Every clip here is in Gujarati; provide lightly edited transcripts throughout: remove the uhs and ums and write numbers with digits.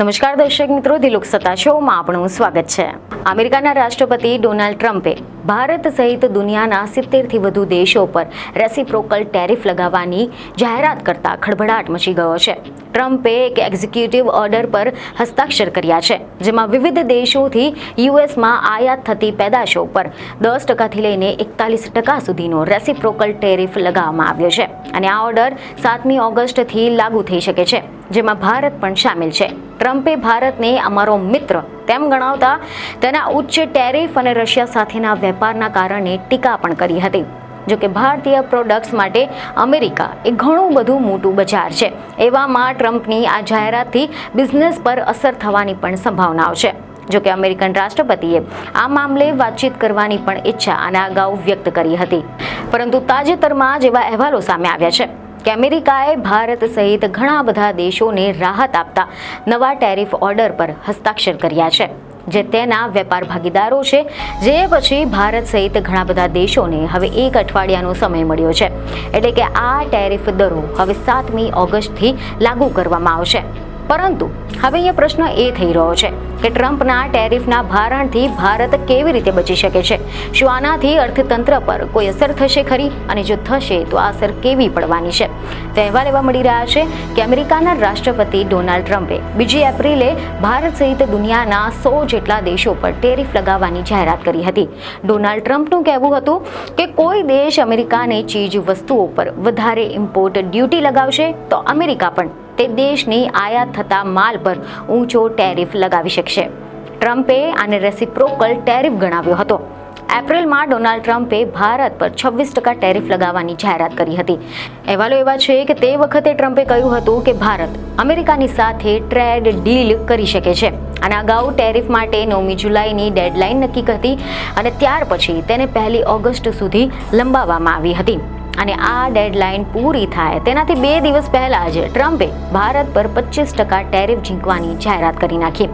નમસ્કાર દર્શક મિત્રો, દિલુક સત્તા શોમાં આપણું સ્વાગત છે. અમેરિકાના રાષ્ટ્રપતિ ડોનાલ્ડ ટ્રમ્પે ભારત સહિત દુનિયાના 70થી વધુ દેશો પર રેસિપ્રોકલ ટેરિફ લગાવવાની જાહેરાત કરતા ખળભળાટ મચી ગયો છે. ટ્રમ્પે એક એક્ઝિક્યુટિવ ઓર્ડર પર હસ્તાક્ષર કર્યા છે, જેમાં વિવિધ દેશોથી યુએસમાં આયાત થતી પેદાશો પર 10%થી લઈને 41% સુધીનો રેસિપ્રોકલ ટેરિફ લગાવવામાં આવ્યો છે. અને આ ઓર્ડર 7મી ઓગસ્ટથી લાગુ થઈ શકે છે, જેમાં ભારત પણ સામેલ છે. ટ્રમ્પે ભારતને અમારો મિત્ર તેમ ગણાવતા તેના ઉચ્ચ ટેરિફ અને રશિયા સાથેના વેપારના કારણે ટીકા પણ કરી હતી. જોકે ભારતીય પ્રોડક્ટ્સ માટે અમેરિકા એ ઘણું બધું મોટું બજાર છે. એવામાં ટ્રમ્પની આ જાહેરાતથી બિઝનેસ પર અસર થવાની પણ સંભાવનાઓ છે. જોકે અમેરિકન રાષ્ટ્રપતિએ આ મામલે વાતચીત કરવાની પણ ઈચ્છા આના અગાઉ વ્યક્ત કરી હતી, પરંતુ તાજેતરમાં જ એવા અહેવાલો સામે આવ્યા છે કે અમેરિકાએ ભારત સહિત ઘણા બધા દેશોને રાહત આપતા નવા ટેરિફ ઓર્ડર પર હસ્તાક્ષર કર્યા છે, જે તેના વેપાર ભાગીદારો છે. જે પછી ભારત સહિત ઘણા બધા દેશોને હવે 1 અઠવાડિયાનો સમય મળ્યો છે. એટલે કે આ ટેરિફ દરો હવે 7મી ઓગસ્ટથી લાગુ કરવામાં આવશે. પરંતુ હવે અહીંયા પ્રશ્ન એ થઈ રહ્યો છે કે ટ્રમ્પના ટેરિફના ભારણથી ભારત કેવી રીતે બચી શકે છે? શું આનાથી અર્થતંત્ર પર કોઈ અસર થશે ખરી? અને જો થશે તો આ અસર કેવી પડવાની છે? તો અહેવાલ એવા મળી રહ્યા છે કે અમેરિકાના રાષ્ટ્રપતિ ડોનાલ્ડ ટ્રમ્પે 2 એપ્રિલે ભારત સહિત દુનિયાના 100 જેટલા દેશો પર ટેરિફ લગાવવાની જાહેરાત કરી હતી. ડોનાલ્ડ ટ્રમ્પનું કહેવું હતું કે કોઈ દેશ અમેરિકાની ચીજ વસ્તુઓ પર વધારે ઇમ્પોર્ટ ડ્યુટી લગાવશે તો અમેરિકા પણ તે દેશની આયાત થતા માલ પર ઊંચો ટેરિફ લગાવી શકશે. ટ્રમ્પે આને રેસિપ્રોકલ ટેરિફ ગણાવ્યો હતો. એપ્રિલમાં ડોનાલ્ડ ટ્રમ્પે ભારત પર 26% ટેરિફ લગાવવાની જાહેરાત કરી હતી. અહેવાલો એવા છે કે તે વખતે ટ્રમ્પે કહ્યું હતું કે ભારત અમેરિકાની સાથે ટ્રેડ ડીલ કરી શકે છે. અને અગાઉ ટેરિફ માટે 9મી જુલાઈની ડેડલાઇન નક્કી હતી અને ત્યાર પછી તેને 1 ઓગસ્ટ સુધી લંબાવવામાં આવી હતી. અને આ ડેડલાઇન પૂરી થાય તેનાથી 2 દિવસ પહેલા જ ટ્રમ્પે ભારત પર 25% ટેરિફ ઝીંકવાની જાહેરાત કરી નાખી.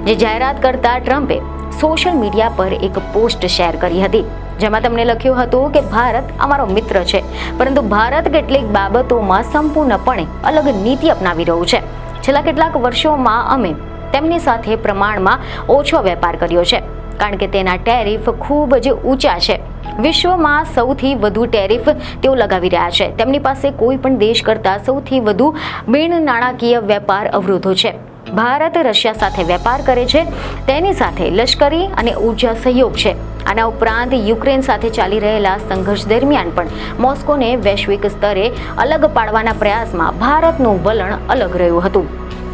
જે જાહેરાત કરતા ટ્રમ્પે સોશિયલ મીડિયા પર એક પોસ્ટ શેર કરી હતી, જેમાં તેમણે લખ્યું હતું કે ભારત અમારો મિત્ર છે, પરંતુ ભારત કેટલીક બાબતોમાં સંપૂર્ણપણે અલગ નીતિ અપનાવી રહ્યું છે. છેલ્લા કેટલાક વર્ષોમાં અમે તેમની સાથે પ્રમાણમાં ઓછો વેપાર કર્યો છે, કારણ કે તેના ટેરિફ ખૂબ જ ઊંચા છે. વિશ્વમાં સૌથી વધુ ટેરિફ તેઓ લગાવી રહ્યા છે. તેમની પાસે કોઈ પણ દેશ કરતાં સૌથી વધુ બિન નાણાકીય વેપાર અવરોધો છે. ભારત રશિયા સાથે વેપાર કરે છે, તેની સાથે લશ્કરી અને ઉર્જા સહયોગ છે. આના ઉપરાંત યુક્રેન સાથે ચાલી રહેલા સંઘર્ષ દરમિયાન પણ મોસ્કોને વૈશ્વિક સ્તરે અલગ પાડવાના પ્રયાસમાં ભારતનું વલણ અલગ રહ્યું હતું.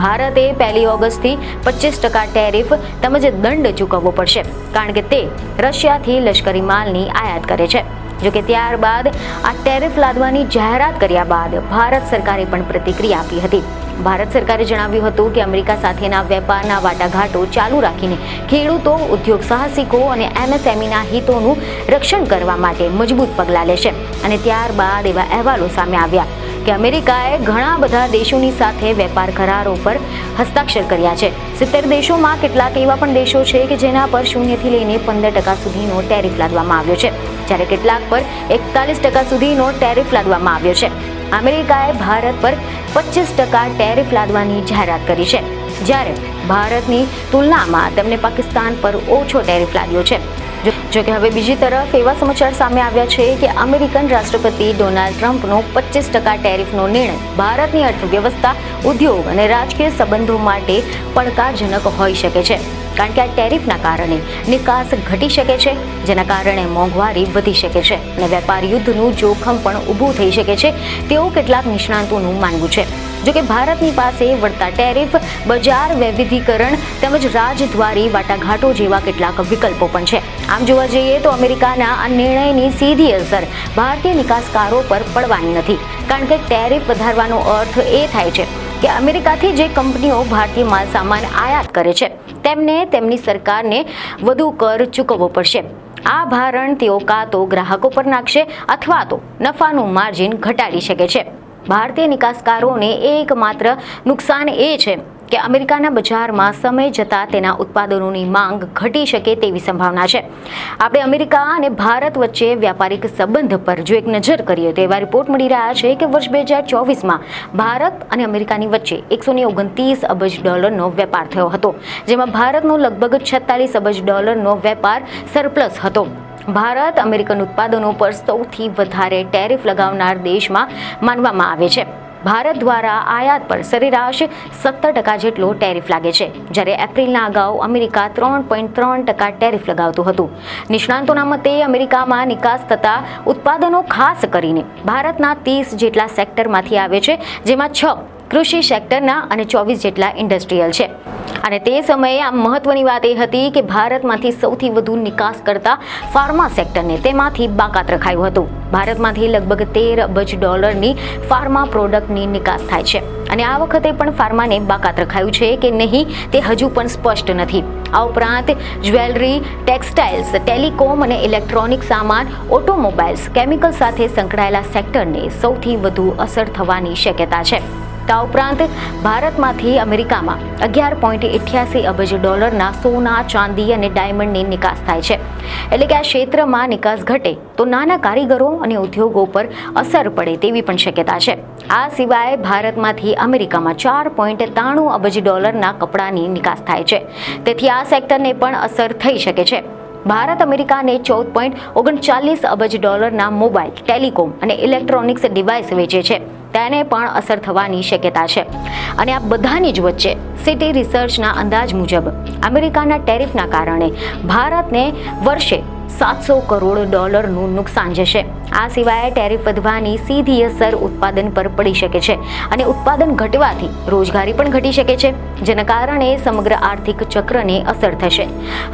ભારતે 1 ઓગસ્ટથી 25% ટેરિફ તેમજ દંડ ચૂકવવો પડશે, કારણ કે તે રશિયાથી લશ્કરી માલની આયાત કરે છે. જોકે ત્યારબાદ આ ટેરિફ લાદવાની જાહેરાત કર્યા બાદ ભારત સરકારે પણ પ્રતિક્રિયા આપી હતી. ભારત સરકારે જણાવ્યું હતું કે અમેરિકા સાથેના વેપારના વાટાઘાટો ચાલુ રાખીને ખેડૂતો, ઉદ્યોગ સાહસિકો અને એમએસએમઈના હિતોનું રક્ષણ કરવા માટે મજબૂત પગલાં લેશે. અને ત્યારબાદ એવા અહેવાલો સામે આવ્યા કે અમેરિકાએ ઘણા બધા દેશોની સાથે વેપાર કરારો પર હસ્તાક્ષર કર્યા છે. 70 દેશોમાં કેટલાક એવા પણ દેશો છે કે જેના પર 0થી લઈને 15% સુધીનો ટેરિફ લાદવામાં આવ્યો છે, જ્યારે કેટલાક પર 41% સુધીનો ટેરિફ લાદવામાં આવ્યો છે. અમેરિકાએ ભારત પર 25% ટેરિફ લાદવાની જાહેરાત કરી છે, જ્યારે ભારતની તુલનામાં તેમણે પાકિસ્તાન પર ઓછો ટેરિફ લાદ્યો છે. જોકે હવે બીજી તરફ એવા સમાચાર સામે આવ્યા છે કે અમેરિકન રાષ્ટ્રપતિ ડોનાલ્ડ ટ્રમ્પનો 25% ટેરિફનો નિર્ણય ભારતની અર્થવ્યવસ્થા, ઉદ્યોગ અને રાજકીય સંબંધો માટે પડકારજનક હોઈ શકે છે, કારણ કે આ ટેરિફના કારણે નિકાસ ઘટી શકે છે, જેના કારણે મોંઘવારી વધી શકે છે અને વેપાર યુદ્ધનું જોખમ પણ ઊભું થઈ શકે છે તેવું કેટલાક નિષ્ણાતોનું માનવું છે. જોકે ભારતની પાસે વધતા ટેરિફ, બજાર વૈવિધ્યીકરણ તેમજ રાજદ્વારી વાટાઘાટો જેવા કેટલાક વિકલ્પો પણ છે. આમ જોવા જઈએ તો અમેરિકાના આ નિર્ણયની સીધી અસર ભારતીય નિકાસકારો પર પડવાની નથી, કારણ કે ટેરિફ વધારવાનો અર્થ એ થાય છે કે અમેરિકાથી જે કંપનીઓ ભારતીય માલ સામાન આયાત કરે છે તેમને તેમની સરકારને વધુ કર ચૂકવવો પડશે. આ ભારણ તેઓ કાં તો ગ્રાહકો પર નાખશે અથવા તો નફાનું માર્જિન ઘટાડી શકે છે. ભારતીય નિકાસકારોને એકમાત્ર નુકસાન એ છે કે અમેરિકાના બજારમાં સમય જતાં તેના ઉત્પાદનોની માંગ ઘટી શકે તેવી સંભાવના છે. આપણે અમેરિકા અને ભારત વચ્ચે વ્યાપારિક સંબંધ પર જો એક નજર કરીએ તો એવા રિપોર્ટ મળી રહ્યા છે કે વર્ષ 2024માં ભારત અને અમેરિકાની વચ્ચે $129 અબજ વેપાર થયો હતો, જેમાં ભારતનો લગભગ $46 અબજ વેપાર સરપ્લસ હતો. ભારત અમેરિકન ઉત્પાદનો પર સૌથી વધારે ટેરિફ લગાવનાર દેશમાં માનવામાં આવે છે. ભારત દ્વારા આયાત પર સરેરાશ 17% જેટલો ટેરિફ લાગે છે, જ્યારે એપ્રિલના અગાઉ અમેરિકા 3.3% ટેરિફ લગાવતું હતું. નિષ્ણાંતોના મતે અમેરિકામાં નિકાસ થતા ઉત્પાદનો ખાસ કરીને ભારતના 30 જેટલા સેક્ટરમાંથી આવે છે, જેમાં 6 કૃષિ સેક્ટરના અને 24 જેટલા ઇન્ડસ્ટ્રીયલ છે. અને તે સમયે આ મહત્વની વાત એ હતી કે ભારતમાંથી સૌથી વધુ નિકાસ કરતા ફાર્મા સેક્ટરને તેમાંથી બાકાત રખાયું હતું. ભારતમાંથી લગભગ $13 અબજની ફાર્મા પ્રોડક્ટની નિકાસ થાય છે, અને આ વખતે પણ ફાર્માને બાકાત રખાયું છે કે નહીં તે હજુ પણ સ્પષ્ટ નથી. આ ઉપરાંત જ્વેલરી, ટેક્સટાઇલ્સ, ટેલિકોમ અને ઇલેક્ટ્રોનિક સામાન, ઓટોમોબાઇલ્સ, કેમિકલ સાથે સંકળાયેલા સેક્ટરને સૌથી વધુ અસર થવાની શક્યતા છે. આ ઉપરાંત ભારતમાંથી અમેરિકામાં $11.88 અબજ સોના, ચાંદી અને ડાયમંડની નિકાસ થાય છે. એટલે કે આ ક્ષેત્રમાં નિકાસ ઘટે તો નાના કારીગરો અને ઉદ્યોગો પર અસર પડે તેવી પણ શક્યતા છે. આ સિવાય ભારતમાંથી અમેરિકામાં $4.93 અબજ કપડાની નિકાસ થાય છે, તેથી આ સેક્ટરને પણ અસર થઈ શકે છે. ભારત અમેરિકાને $14.39 અબજ મોબાઈલ, ટેલિકોમ અને ઇલેક્ટ્રોનિક્સ ડિવાઇસ વેચે છે, તેને પણ અસર થવાની શક્યતા છે. અને આ બધાની જ વચ્ચે સિટી રિસર્ચના અંદાજ મુજબ અમેરિકાના ટેરિફના કારણે ભારતને વર્ષે $700 કરોડ નુકસાન જશે. આ સિવાય ટેરિફ વધવાની સીધી અસર ઉત્પાદન પર પડી શકે છે, અને ઉત્પાદન ઘટવાથી રોજગારી પણ ઘટી શકે છે, જેના કારણે સમગ્ર આર્થિક ચક્રને અસર થશે.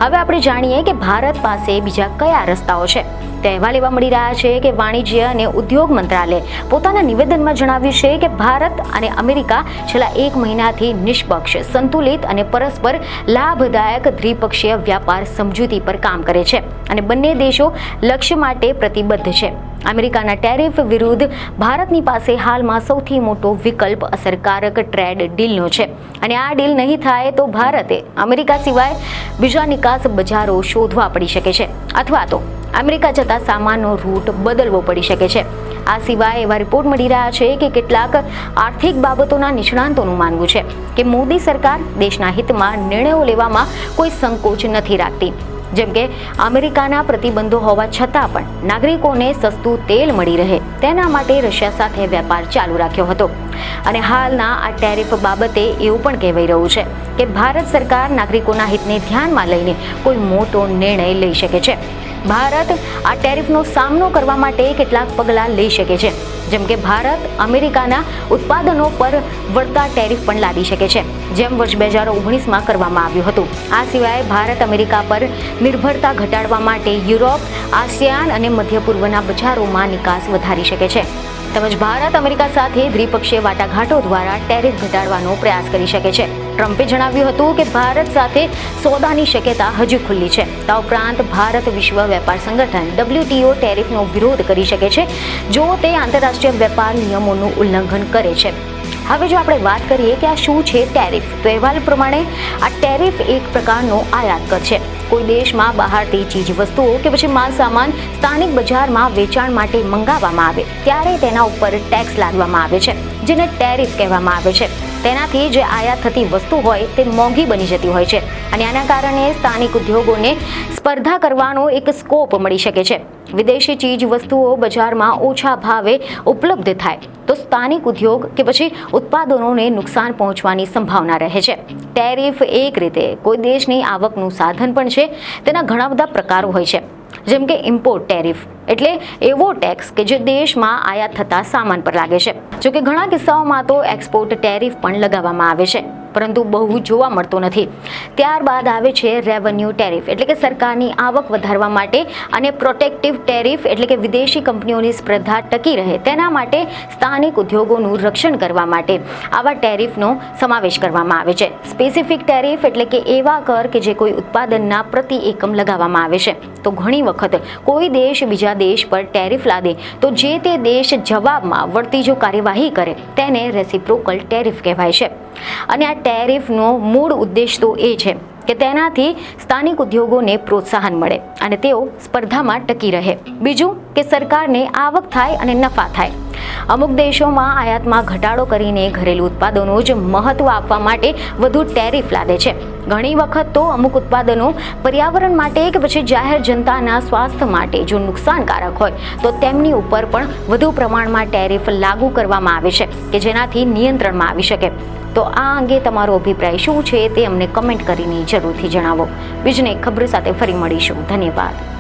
હવે આપણે જાણીએ કે ભારત પાસે બીજા કયા રસ્તાઓ છે. તે અહેવાલ એવા મળી રહ્યા છે કે વાણિજ્ય અને ઉદ્યોગ મંત્રાલય પોતાના નિવેદનમાં જણાવ્યું છે કે ભારત અને અમેરિકા છેલ્લા 1 મહિનાથી નિષ્પક્ષ, સંતુલિત અને પરસ્પર લાભદાયક દ્વિપક્ષીય વ્યાપાર સમજૂતી પર કામ કરે છે, અને બંને દેશો લક્ષ્ય માટે પ્રતિબદ્ધ છે. અમેરિકાના ટેરિફ વિરુદ્ધ ભારતની પાસે હાલમાં સૌથી મોટો વિકલ્પ અસરકારક ટ્રેડ ડીલનો છે, અને આ ડીલ નહીં થાય તો ભારતે અમેરિકા સિવાય બીજા નિકાસ બજારો શોધવા પડી શકે છે, અથવા તો અમેરિકા જતા સામાનનો રૂટ બદલવો પડી શકે છે. આ સિવાય એવા રિપોર્ટ મળી રહ્યા છે કે કેટલાક આર્થિક બાબતોના નિષ્ણાંતોનું માનવું છે કે મોદી સરકાર દેશના હિતમાં નિર્ણયો લેવામાં કોઈ સંકોચ નથી રાખતી. જેમ કે અમેરિકાના પ્રતિબંધો હોવા છતાં પણ નાગરિકોને સસ્તું તેલ મળી રહે તેના માટે રશિયા સાથે વેપાર ચાલુ રાખ્યો હતો. અને હાલના આ ટેરિફ બાબતે એવું પણ કહેવાઈ રહ્યું છે કે ભારત સરકાર નાગરિકોના હિતને ધ્યાનમાં લઈને કોઈ મોટો નિર્ણય લઈ શકે છે. ભારત આ ટેરિફનો સામનો કરવા માટે કેટલાક પગલાં લઈ શકે છે, જેમ કે ભારત અમેરિકાના ઉત્પાદનો પર વળતા ટેરિફ પણ લાદી શકે છે, જેમ વર્ષ 2019માં કરવામાં આવ્યું હતું. આ સિવાય ભારત અમેરિકા પર નિર્ભરતા ઘટાડવા માટે યુરોપ, આસિયાન અને મધ્ય પૂર્વના બજારોમાં નિકાસ વધારી શકે છે. તેમજ ભારત અમેરિકા સાથે દ્વિપક્ષીય વાટાઘાટો દ્વારા ટેરિફ ઘટાડવાનો પ્રયાસ કરી શકે છે. ટ્રમ્પે જણાવ્યું હતું કે ભારત સાથે સોદાની શક્યતા હજુ ખુલ્લી છે. આ ઉપરાંત ભારત વિશ્વ વેપાર સંગઠન WTO ટેરિફનો વિરોધ કરી શકે છે જો તે આંતરરાષ્ટ્રીય વેપાર નિયમોનું ઉલ્લંઘન કરે છે. હવે જો આપણે વાત કરીએ કે આ શું છે ટેરિફ, તો અહેવાલ પ્રમાણે આ ટેરિફ એક પ્રકારનો આયાત કર છે. કોઈ દેશમાં બહારથી ચીજ વસ્તુઓ કે પછી માલ સામાન સ્થાનિક બજારમાં વેચાણ માટે મંગાવવામાં આવે ત્યારે તેના ઉપર ટેક્સ લાદવામાં આવે છે, જેને ટેરિફ કહેવામાં આવે છે. તેનાથી જે આયાત થતી વસ્તુ હોય તે મોંઘી બની જતી હોય છે, અને આના કારણે સ્થાનિક ઉદ્યોગોને સ્પર્ધા કરવાનો એક સ્કોપ મળી શકે છે. વિદેશી ચીજ વસ્તુઓ બજારમાં ઓછા ભાવે ઉપલબ્ધ થાય તો સ્થાનિક ઉદ્યોગ કે પછી ઉત્પાદનોને નુકસાન પહોંચવાની સંભાવના રહે છે. ટેરિફ એક રીતે કોઈ દેશની આવકનું સાધન પણ છે. તેના ઘણા બધા પ્રકારો હોય છે, જેમ કે ઇમ્પોર્ટ ટેરિફ એટલે એવો ટેક્સ કે જે દેશમાં આયાત થતા સામાન પર લાગે છે. જોકે ઘણા કિસ્સાઓમાં તો એક્સપોર્ટ ટેરિફ પણ લગાવવામાં આવે છે, પરંતુ બહુ જોવા મળતો નથી. ત્યારબાદ આવે છે રેવન્યુ ટેરિફ એટલે કે સરકારની આવક વધારવા માટે, અને પ્રોટેક્ટિવ ટેરિફ એટલે કે વિદેશી કંપનીઓની સ્પર્ધા ટકી રહે તેના માટે સ્થાનિક ઉદ્યોગોનું રક્ષણ કરવા માટે આવા ટેરિફનો સમાવેશ કરવામાં આવે છે. સ્પેસિફિક ટેરિફ એટલે કે એવા કર કે જે કોઈ ઉત્પાદનના પ્રતિ એકમ લગાવવામાં આવે છે. તો ઘણી વખત કોઈ દેશ બીજા દેશ પર ટેરિફ લાદે તો જે તે દેશ જવાબમાં વળતી જો કાર્યવાહી કરે તેને રેસિપ્રોકલ ટેરિફ કહેવાય છે. અને આ ટેરિફનો મૂળ ઉદ્દેશ તો એ છે કે તેનાથી સ્થાનિક ઉદ્યોગોને પ્રોત્સાહન મળે અને તેઓ સ્પર્ધામાં ટકી રહે. બીજું કે સરકારને આવક થાય અને નફા થાય. અમુક દેશોમાં આયાતમાં ઘટાડો કરીને ઘરેલું ઉત્પાદનો જ મહત્વ આપવા માટે વધુ ટેરિફ લાદે છે. ઘણી વખત તો અમુક ઉત્પાદનો પર્યાવરણ માટે કે પછી જાહેર જનતાના સ્વાસ્થ્ય માટે જો નુકસાનકારક હોય તો તેમની ઉપર પણ વધુ પ્રમાણમાં ટેરિફ લાગુ કરવામાં આવે છે કે જેનાથી નિયંત્રણમાં આવી શકે. તો આ અંગે તમારો અભિપ્રાય શું છે તે અમને કમેન્ટ કરીને જરૂરથી જણાવો. બીજને ખબર સાથે ફરી મળીશું. ધન્યવાદ.